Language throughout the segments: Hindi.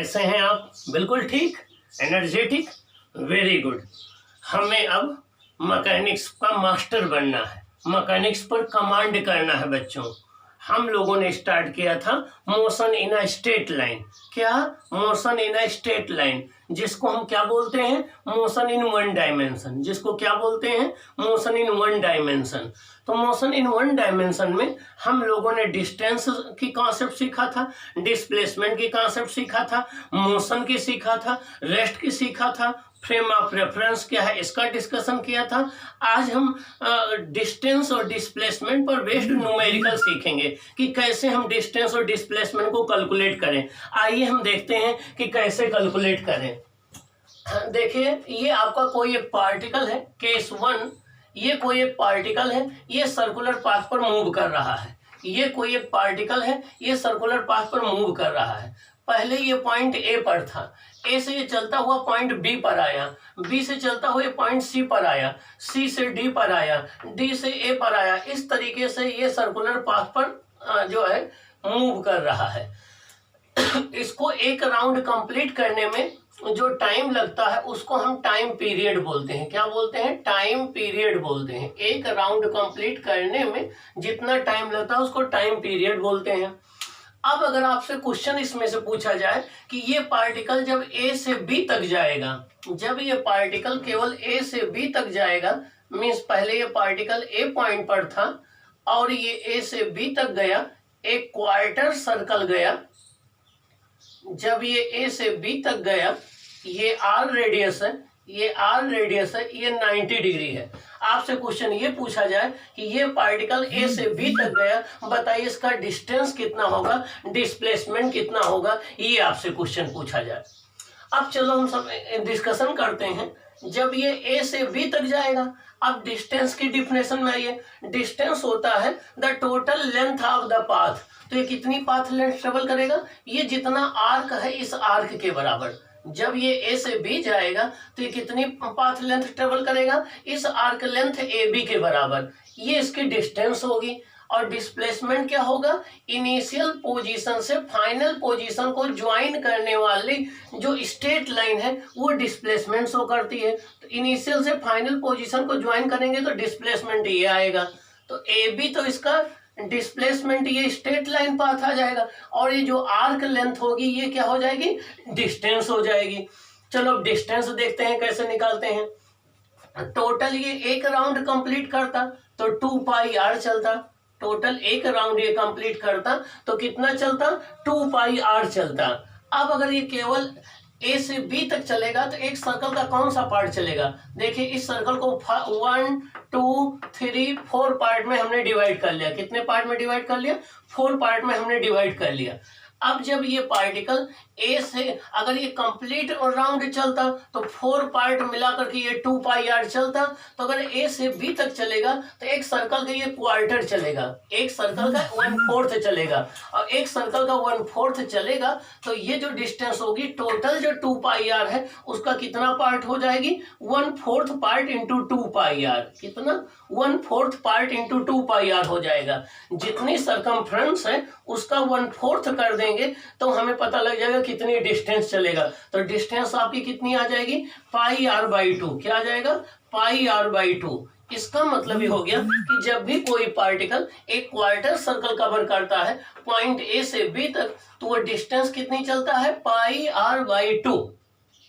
कैसे हैं आप? बिल्कुल ठीक, एनर्जेटिक, वेरी गुड। हमें अब मैकेनिक्स का मास्टर बनना है, मैकेनिक्स पर कमांड करना है बच्चों। हम लोगों ने स्टार्ट किया था motion in a straight line. क्या? Motion in a straight line, जिसको हम क्या बोलते हैं? Motion in one dimension. जिसको क्या बोलते हैं? Motion in one dimension. तो मोशन इन वन डायमेंशन में हम लोगों ने डिस्टेंस की कॉन्सेप्ट सीखा था, डिस्प्लेसमेंट की कॉन्सेप्ट सीखा था, मोशन की सीखा था, रेस्ट की सीखा था, फ्रेम ऑफ रेफरेंस क्या है इसका डिस्कशन किया था। आज हम डिस्टेंस और डिस्प्लेसमेंट पर बेस्ड न्यूमेरिकल सीखेंगे कि कैसे हम डिस्टेंस और डिस्प्लेसमेंट को कैलकुलेट करें। आइए हम देखते हैं कि कैसे कैलकुलेट करें। देखिए, ये आपका कोई एक पार्टिकल है, केस 1। ये कोई एक पार्टिकल है, ये सर्कुलर पाथ पर मूव कर रहा है। ये कोई एक पार्टिकल है, ये सर्कुलर पाथ पर मूव कर रहा है। पहले ये पॉइंट ए पर था, ए से ये चलता हुआ पॉइंट बी पर आया, बी से चलता हुआ पॉइंट सी पर आया, सी से डी पर आया, डी से ए पर आया। इस तरीके से ये सर्कुलर पाथ पर जो है मूव कर रहा है। इसको एक राउंड कंप्लीट करने में जो टाइम लगता है उसको हम टाइम पीरियड बोलते हैं। क्या बोलते हैं? टाइम पीरियड बोलते हैं। एक राउंड कंप्लीट करने में जितना टाइम लगता है उसको टाइम पीरियड बोलते हैं। अब अगर आपसे क्वेश्चन इसमें से पूछा जाए कि ये पार्टिकल जब ए से बी तक जाएगा, जब ये पार्टिकल केवल ए से बी तक जाएगा, मीन्स पहले ये पार्टिकल ए पॉइंट पर था और ये ए से बी तक गया, एक क्वार्टर सर्कल गया। जब ये ए से बी तक गया, ये आर रेडियस है, ये आर रेडियस है, ये 90 डिग्री है। आपसे क्वेश्चन ये पूछा जाए कि ये पार्टिकल ए से बी तक गया, बताइए इसका डिस्टेंस कितना होगा, डिस्प्लेसमेंट कितना होगा, ये आपसे क्वेश्चन पूछा जाए। अब चलो हम सब डिस्कशन करते हैं। जब ये ए से बी तक जाएगा, अब डिस्टेंस की डिफिनेशन में आइए। डिस्टेंस होता है the total length of the path. तो ये कितनी पाथ लेंथ ट्रेवल करेगा? ये जितना आर्क है इस आर्क के बराबर। जब ये ए से बी जाएगा तो ये कितनी पाथ लेंथ ट्रेवल करेगा? इस आर्क लेंथ ए बी के बराबर। ये इसकी डिस्टेंस होगी। और डिस्प्लेसमेंट क्या होगा? इनिशियल पोजीशन से फाइनल पोजीशन को ज्वाइन करने वाली जो स्ट्रेट लाइन है वो डिस्प्लेसमेंट शो करती है। तो इनिशियल से फाइनल पोजीशन को ज्वाइन करेंगे तो डिस्प्लेसमेंट ये आएगा। तो ए बी तो इसका डिस्प्लेसमेंट, ये स्ट्रेट लाइन पाथ आ जाएगा, और ये जो आर्क लेंथ होगी ये क्या हो जाएगी? डिस्टेंस हो जाएगी। चलो अब डिस्टेंस देखते हैं कैसे निकालते हैं। टोटल ये एक राउंड कंप्लीट करता तो 2 पाई आर चलता। टोटल एक राउंड ये कंप्लीट करता तो कितना चलता? 2 पाई आर चलता। अब अगर ये केवल ए से बी तक चलेगा तो एक सर्कल का कौन सा पार्ट चलेगा? देखिए, इस सर्कल को 1 2 3 4 पार्ट में हमने डिवाइड कर लिया। कितने पार्ट में डिवाइड कर लिया? 4 पार्ट में हमने डिवाइड कर लिया। अब जब ये पार्टिकल ए से अगर ये कंप्लीट राउंड चलता तो 4 पार्ट मिलाकर के ये 2 पाई आर चलता। तो अगर ए से बी तक चलेगा तो एक सर्कल का ये क्वार्टर चलेगा, एक सर्कल का 1/4 चलेगा, और एक सर्कल का 1/4 चलेगा। तो ये जो डिस्टेंस होगी टोटल जो 2 पाई आर है उसका कितना पार्ट हो जाएगी? 1/4 पार्ट इंटू 2 पाई आर। कितना? 1/4 पार्ट इंटू 2 पाई आर हो जाएगा। जितनी सरकमफ्रेंस है उसका 1/4 कर देंगे तो हमें पता लग जाएगा कितनी डिस्टेंस चलेगा। तो डिस्टेंस आपकी कितनी आ जाएगी? पाई आर बाई 2। क्या आ जाएगा? पाई आर बाई 2। इसका मतलब ये हो गया कि जब भी कोई पार्टिकल एक क्वार्टर सर्कल कवर करता है पॉइंट ए से बी तक तो वो डिस्टेंस कितनी चलता है? पाई आर बाई 2।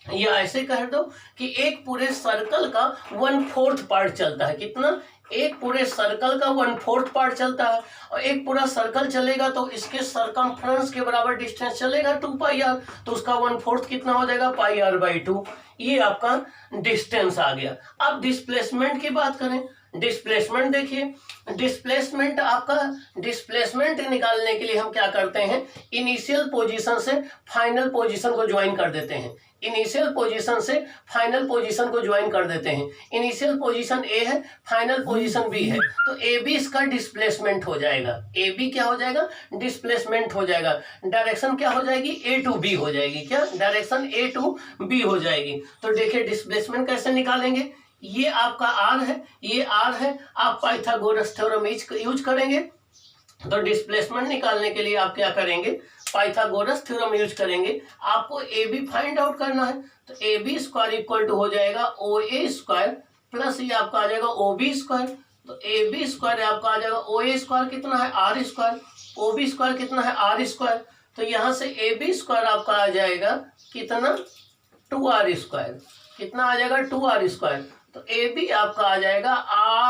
या ऐसे कह दो कि एक पूरे सर्कल का 1/4 पार्ट चलता है। कितना? एक पूरे सर्कल का 1/4 पार्ट चलता है, और एक पूरा सर्कल चलेगा तो इसके सरकमफ्रेंस के बराबर डिस्टेंस चलेगा 2 पाई आर। तो उसका 1/4 कितना हो जाएगा? पाई आर बाई 2। ये आपका डिस्टेंस आ गया। अब डिस्प्लेसमेंट की बात करें। डिस्प्लेसमेंट देखिए, डिस्प्लेसमेंट आपका डिस्प्लेसमेंट निकालने के लिए हम क्या करते हैं? इनिशियल पोजीशन से फाइनल पोजीशन को ज्वाइन कर देते हैं। इनिशियल पोजीशन से फाइनल पोजीशन को ज्वाइन कर देते हैं। इनिशियल पोजीशन ए है, फाइनल पोजीशन बी है, तो ए बी इसका डिस्प्लेसमेंट हो जाएगा। ए बी क्या हो जाएगा? डिस्प्लेसमेंट हो जाएगा। डायरेक्शन क्या हो जाएगी? ए टू बी हो जाएगी। क्या? डायरेक्शन ए टू बी हो जाएगी। तो देखिए डिस्प्लेसमेंट कैसे निकालेंगे। ये आपका आर है, ये आर है। आप पाइथागोरस थ्योरम यूज करेंगे। तो डिस्प्लेसमेंट निकालने के लिए आप क्या करेंगे? पाइथागोरस थ्योरम यूज करेंगे, आपको ए बी फाइंड आउट करना है। तो A B square equal to हो जाएगा ओ ए स्क्वायर प्लस ये आपका आ जाएगा ओ बी स्क्वायर। तो ए बी स्क्वायर आपका आ जाएगा ओ ए स्क्वायर कितना है R square, O B square कितना है आर स्क्वायर। तो यहाँ से ए बी स्क्वायर आपका आ जाएगा कितना 2r स्क्वायर, कितना आ जाएगा 2r स्क्वायर। तो ए बी आपका आ जाएगा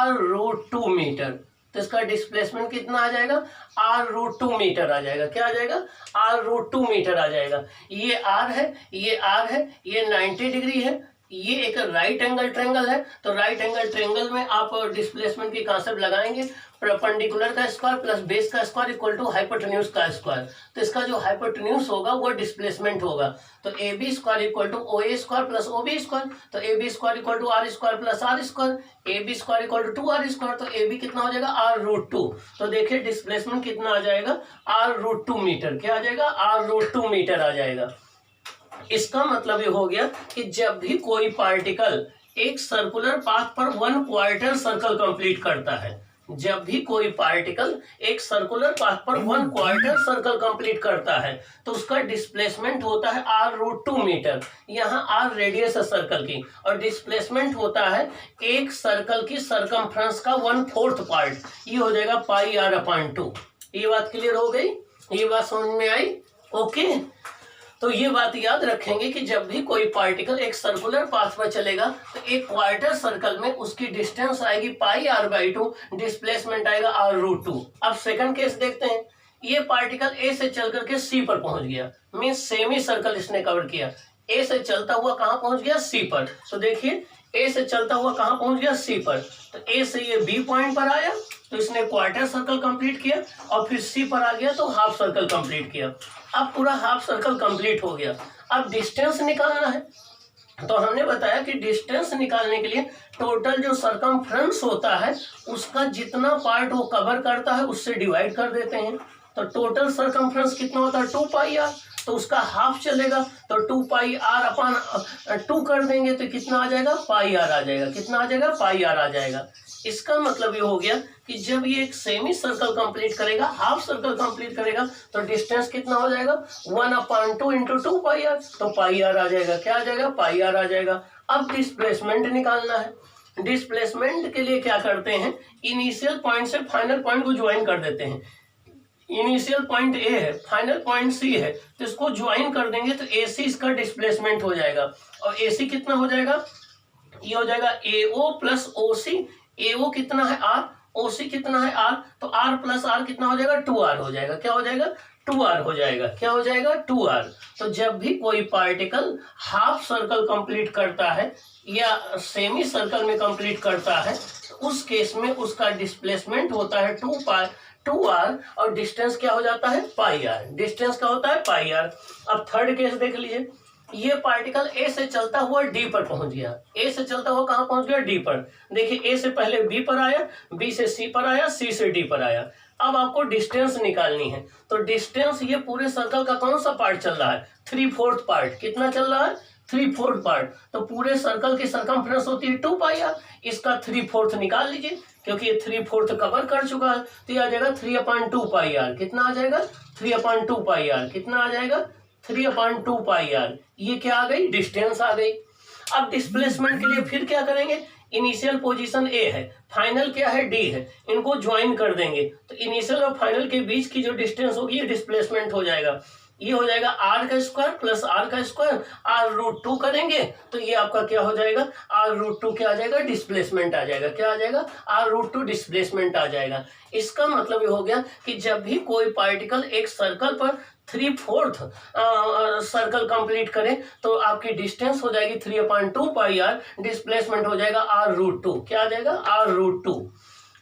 r√2 मीटर। तो इसका डिस्प्लेसमेंट कितना आ जाएगा r√2 मीटर आ जाएगा। क्या आ जाएगा r√2 मीटर आ जाएगा। ये r है, ये r है, ये 90 डिग्री है, ये एक राइट एंगल ट्रायंगल है। तो राइट एंगल ट्रायंगल में आप डिस्प्लेसमेंट की कॉन्सेप्ट लगाएंगे, परपेंडिकुलर का स्क्वायर प्लस बेस का स्क्वायर इक्वल टू हाइपोटेन्यूज का स्क्वायर। तो इसका जो हाइपोटेन्यूज होगा वो डिस्प्लेसमेंट होगा। तो A B square equal to O A square plus O B square. तो A B square equal to R square plus R square, A B square equal to 2r square. तो ए बी कितना हो जाएगा r√2। तो देखिए डिस्प्लेसमेंट कितना आ जाएगा r√2 मीटर। क्या आ जाएगा r√2 मीटर आ जाएगा। इसका मतलब ये हो गया कि जब भी कोई पार्टिकल एक सर्कुलर पाथ पर 1/4 सर्कल कंप्लीट करता है, जब भी कोई पार्टिकल एक सर्कुलर पाथ पर 1/4 सर्कल कंप्लीट करता है तो उसका डिस्प्लेसमेंट होता है r√2 मीटर। यहाँ r रेडियस है सर्कल की, और डिस्प्लेसमेंट होता है एक सर्कल की सरकमफ्रेंस का 1/4 पार्ट, ये हो जाएगा πr/2। ये बात क्लियर हो गई, ये बात समझ में आई? ओके, तो ये बात याद रखेंगे कि जब भी कोई पार्टिकल एक सर्कुलर पाथ पर चलेगा तो एक क्वार्टर सर्कल में उसकी डिस्टेंस आएगी πr/2, डिस्प्लेसमेंट आएगा r√2। अब सेकंड केस देखते हैं। ये पार्टिकल ए से चल करके सी पर पहुंच गया, मींस सेमी सर्कल इसने कवर किया। ए से चलता हुआ कहाँ पहुंच गया सी पर। तो देखिए ए से चलता हुआ कहाँ पहुंच गया सी पर। तो ए से ये बी पॉइंट पर आया तो इसने क्वार्टर सर्कल कंप्लीट किया, और फिर सी पर आ गया तो हाफ सर्कल कंप्लीट किया। अब पूरा हाफ सर्कल कंप्लीट हो गया। अब डिस्टेंस निकालना है। तो हमने बताया कि डिस्टेंस निकालने के लिए टोटल जो सरकमफ्रेंस होता है उसका जितना पार्ट वो कवर करता है उससे डिवाइड कर देते हैं। तो टोटल सरकमफ्रेंस कितना होता है 2πr, तो उसका हाफ चलेगा तो 2πr/2 कर देंगे तो कितना आ जाएगा πr आ जाएगा। कितना आ जाएगा πr आ जाएगा। इसका मतलब ये हो गया कि जब ये एक सेमी सर्कल कंप्लीट करेगा, हाफ सर्कल कंप्लीट करेगा, तो डिस्टेंस कितना हो जाएगा 1/2 × 2πr, तो πr आ जाएगा। क्या आ जाएगा πr आ जाएगा। अब डिस्प्लेसमेंट निकालना है। डिस्प्लेसमेंट के लिए क्या करते हैं, इनिशियल पॉइंट से फाइनल पॉइंट को ज्वाइन कर देते हैं। इनिशियल पॉइंट ए है, फाइनल पॉइंट सी है, तो इसको ज्वाइन कर देंगे तो ए सी इसका डिस्प्लेसमेंट हो जाएगा। और ए सी कितना हो जाएगा, ये हो जाएगा AO प्लस OC। AO कितना है R, OC कितना है R, तो R प्लस R कितना हो जाएगा 2R हो जाएगा। क्या हो जाएगा 2R हो जाएगा। क्या हो जाएगा 2R। तो जब भी कोई पार्टिकल हाफ सर्कल कंप्लीट करता है या सेमी सर्कल में कंप्लीट करता है तो उस केस में उसका डिस्प्लेसमेंट होता है 2R, और डिस्टेंस क्या हो जाता है πr। डिस्टेंस क्या होता है πr। अब थर्ड केस देख लीजिए। ये पार्टिकल ए से चलता हुआ डी पर पहुंच गया। ए से चलता हुआ कहां पहुंच गया डी पर। देखिए ए से पहले बी पर आया, बी से सी पर आया, सी से डी पर आया। अब आपको डिस्टेंस निकालनी है। तो डिस्टेंस ये पूरे सर्कल का कौन सा पार्ट चल रहा है 3/4 पार्ट। कितना चल रहा है 3/4 पार्ट। तो पूरे सर्कल की सरकमफ्रेंस होती है 2πr। इसका 3/4 निकाल लीजिए क्योंकि ये 3/4 कवर कर चुका है। तो ये आ जाएगा 3/2πr। कितना आ जाएगा 3/2πr। कितना आ जाएगा 3/2πr। ये क्या आ गई डिस्टेंस आ गई। अब डिस्प्लेसमेंट के लिए फिर क्या करेंगे, इनिशियल पोजीशन ए है, फाइनल क्या है डी है, इनको ज्वाइन कर देंगे तो इनिशियल और फाइनल के बीच की जो डिस्टेंस होगी ये डिस्प्लेसमेंट हो जाएगा। ये हो जाएगा r का स्क्वायर प्लस r का स्क्वायर, r√2 करेंगे तो ये आपका क्या हो जाएगा r√2 क्या आ जाएगा डिस्प्लेसमेंट आ जाएगा। क्या आ जाएगा r√2 डिस्प्लेसमेंट आ जाएगा। इसका मतलब ये हो गया कि जब भी कोई पार्टिकल एक सर्कल पर 3/4 सर्कल कंप्लीट करे तो आपकी डिस्टेंस हो जाएगी 3/2πr, डिस्प्लेसमेंट हो जाएगा r√2। क्या आ जाएगा r√2।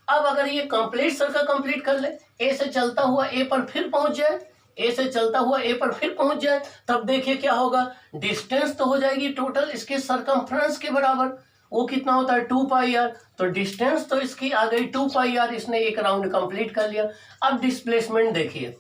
अब अगर ये कंप्लीट सर्कल कंप्लीट कर ले, ए से चलता हुआ ए पर फिर पहुंच जाए, ए से चलता हुआ ए पर फिर पहुंच जाए, तब देखिए क्या होगा, डिस्टेंस तो हो जाएगी टोटल इसके सरकमफ्रेंस के बराबर। वो कितना होता है 2πr। तो डिस्टेंस तो इसकी आ गई 2πr, इसने एक राउंड कंप्लीट कर लिया। अब डिस्प्लेसमेंट देखिए,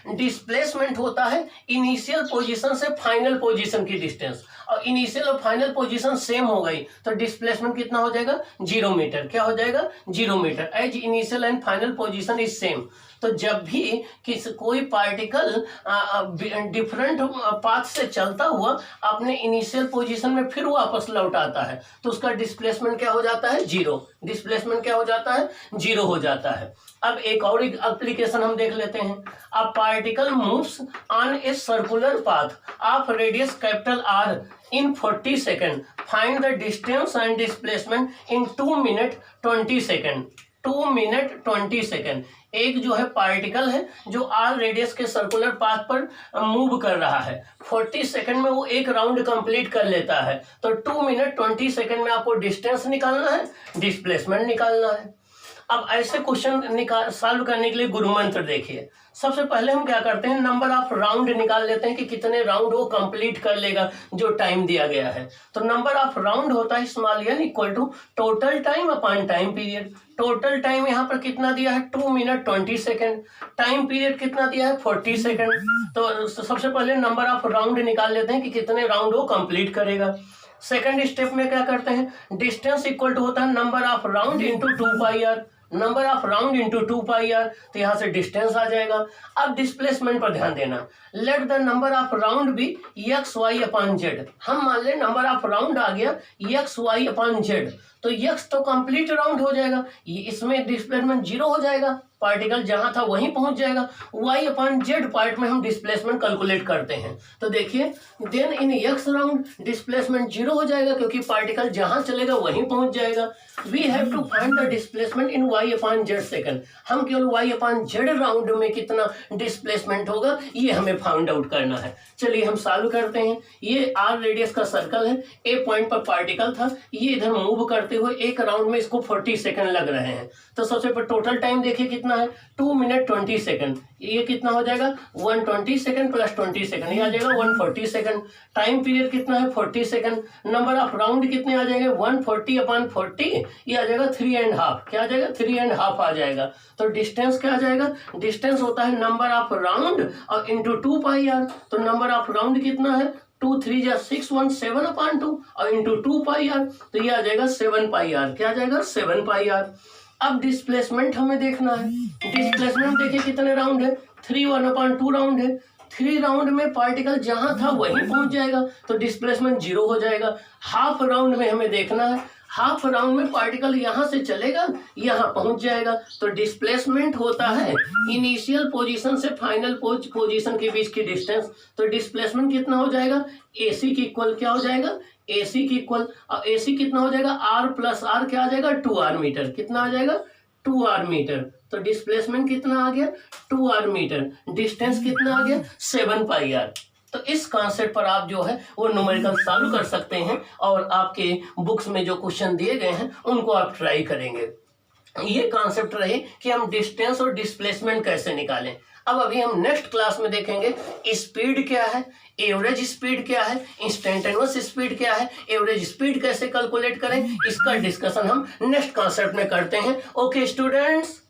डिस्प्लेसमेंट होता है इनिशियल पोजीशन से फाइनल पोजीशन की डिस्टेंस, और इनिशियल और फाइनल पोजीशन सेम हो गई तो डिस्प्लेसमेंट कितना हो जाएगा 0 मीटर। क्या हो जाएगा 0 मीटर। As initial and final position is same. तो जब भी कोई पार्टिकल डिफरेंट पाथ से चलता हुआ अपने इनिशियल पोजीशन में फिर वापस लौट आता है तो उसका डिस्प्लेसमेंट क्या हो जाता है? जीरो। डिस्प्लेसमेंट क्या हो जाता है? जीरो हो जाता है। अब एक और एप्लीकेशन हम देख लेते हैं। A particle moves on a circular path of radius capital R in 40 second, find the distance and displacement in 2 minute 20 second. 2 minute 20 second. एक जो है पार्टिकल है जो आर रेडियस के सर्कुलर पाथ पर मूव कर रहा है, 40 सेकेंड में वो एक राउंड कंप्लीट कर लेता है। तो 2 मिनट 20 सेकेंड में आपको डिस्टेंस निकालना है, डिस्प्लेसमेंट निकालना है। अब ऐसे क्वेश्चन सॉल्व करने के लिए गुरु मंत्र देखिए। सबसे पहले हम क्या करते हैं, नंबर ऑफ राउंड निकाल लेते हैं कि कितने राउंड वो कंप्लीट कर लेगा जो टाइम दिया गया है। तो नंबर ऑफ राउंड होता है small n equal to total time upon time period. Total time यहाँ पर कितना दिया है? 2 मिनट 20 सेकेंड। टाइम पीरियड कितना दिया है? 40 सेकेंड। तो सबसे पहले नंबर ऑफ राउंड निकाल लेते हैं कि कितने राउंड वो कंप्लीट करेगा। सेकंड स्टेप में क्या करते हैं, डिस्टेंस इक्वल टू होता है number of round into 2πr। Number of round into 2πr, तो यहाँ से डिस्टेंस आ जाएगा। अब डिस्प्लेसमेंट पर ध्यान देना। Let the number of round be X Y upon Z. हम मान ले नंबर ऑफ राउंड आ गया एक्स वाई अपॉन जेड, तो एक्स तो कंप्लीट राउंड हो जाएगा, ये इसमें डिस्प्लेसमेंट जीरो हो जाएगा, पार्टिकल जहां था वहीं पहुंच जाएगा। y अपॉन जेड पार्ट में हम डिस्प्लेसमेंट कैलकुलेट करते हैं। तो देखिए then in x round displacement zero हो जाएगा क्योंकि पार्टिकल जहां चलेगा वहीं पहुंच जाएगा। We have to find the displacement in y upon Z second. हम केवल y अपॉन जेड राउंड में कितना डिस्प्लेसमेंट होगा ये हमें फाइंड आउट करना है। चलिए हम सॉल्व करते हैं। ये r रेडियस का सर्कल है, ए पॉइंट पर पार्टिकल था, ये इधर मूव करते हुए एक राउंड में इसको 40 सेकंड लग रहे हैं। तो सबसे पहले टोटल टाइम देखिए कितना है, 2 मिनट 20 सेकंड। ये कितना हो जाएगा? 120 सेकंड प्लस 20 सेकंड, ये आ जाएगा 140 सेकंड। टाइम पीरियड कितना है? 40 सेकंड। नंबर ऑफ राउंड कितने आ जाएंगे? 140 अपॉन 40, ये आ जाएगा 3.5। क्या आ जाएगा? 3.5 आ जाएगा। तो डिस्टेंस क्या आ जाएगा? डिस्टेंस होता है नंबर ऑफ राउंड और इंटू 2πr। तो नंबर ऑफ राउंड कितना है? 2 3 जा 6 1 7 अपॉन 2 और इंटू 2πr, तो ये आ जाएगा 7πr। क्या आ जाएगा? 7πr। अब डिस्प्लेसमेंट हमें देखना है। डिस्प्लेसमेंट देखिए कितने राउंड है? 3 1/2 राउंड है। 3 राउंड में पार्टिकल जहां था वहीं पहुंच जाएगा तो डिस्प्लेसमेंट जीरो हो जाएगा। हाफ राउंड में हमें देखना है, हाफ राउंड में पार्टिकल यहां से चलेगा यहां पहुंच जाएगा तो डिस्प्लेसमेंट होता है इनिशियल पोजीशन से फाइनल पोजीशन के बीच की डिस्टेंस। तो डिस्प्लेसमेंट कितना हो जाएगा? AC की इक्वल क्या हो जाएगा? AC की इक्वल, और AC कितना हो जाएगा? R प्लस R क्या आ जाएगा? 2R metre. कितना आ जाएगा? 2R metre. तो डिस्प्लेसमेंट कितना आ गया? 2R metre. डिस्टेंस कितना आ गया? 7πr। तो इस कॉन्सेप्ट पर आप जो है वो न्यूमेरिकल सॉल्व कर सकते हैं और आपके बुक्स में जो क्वेश्चन दिए गए हैं उनको आप ट्राई करेंगे। ये कॉन्सेप्ट रहे कि हम डिस्टेंस और डिस्प्लेसमेंट कैसे निकालें। अब अभी हम नेक्स्ट क्लास में देखेंगे स्पीड क्या है, एवरेज स्पीड क्या है, इंस्टेंटेनियस स्पीड क्या है, एवरेज स्पीड कैसे कैलकुलेट करें, इसका डिस्कशन हम नेक्स्ट कॉन्सेप्ट में करते हैं। Okay students.